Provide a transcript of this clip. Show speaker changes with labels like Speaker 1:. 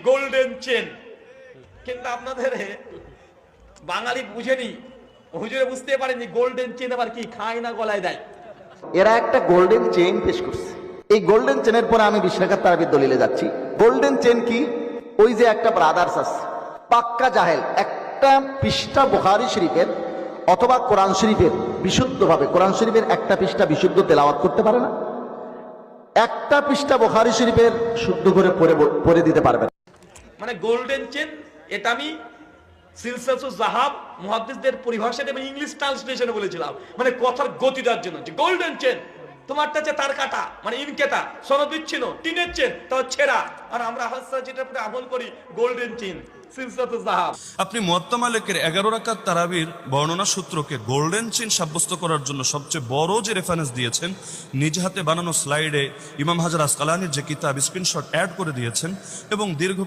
Speaker 1: Golden chain, কিন্তু আপনাদের বাঙালি বুঝেনি, হুজুরে বুঝতে পারেনি গোল্ডেন চেন আবার কি, খায় না গলায় দেয়।
Speaker 2: এরা একটা গোল্ডেন চেইন পেশ করছে। এই গোল্ডেন চেনের পরে আমি 20 রাকাত তারাবির দলিলে যাচ্ছি। গোল্ডেন চেন কি? ওই যে একটা ব্রাদার্স আছে, পাক্কা জাহেল, একটা পৃষ্ঠা বুখারী শরীফের অথবা কোরআন শরীফের বিশুদ্ধভাবে, কোরআন শরীফের একটা পৃষ্ঠা বিশুদ্ধ তেলাওয়াত করতে পারে না, একটা পৃষ্ঠা বুখারী শরীফের শুদ্ধ করে পড়ে দিতে পারবে না।
Speaker 1: মানে গোল্ডেন চেন, এটা আমি সিলসিলাতুজ যাহাব মুহাদ্দিসদের পরিভাষাতে এবং ইংলিশ ট্রান্সলেশনে বলেছিলাম, মানে কথার গতি দেওয়ার জন্য, যে গোল্ডেন চেন তোমারটা যে তার কাটা, মানে ইনকেতা, সনদ বিচ্ছিন্ন, টিনের চেন তাও ছেঁড়া, আর আমরা হাসা যেটা পরে আমল করি গোল্ডেন চেন সিলসিলাতুজ যাহাব।
Speaker 3: আপনি মুয়াত্তা মালিকের 11 রাকাত তারাবির বর্ণনা সূত্রকে গোল্ডেন চেন সাব্যস্ত করার জন্য সবচেয়ে বড় যে রেফারেন্স দিয়েছেন, নিজ হাতে বানানো স্লাইডে ইমাম হাজার আসকালানির যে কিতাব স্ক্রিনশট অ্যাড করে দিয়েছেন এবং দীর্ঘ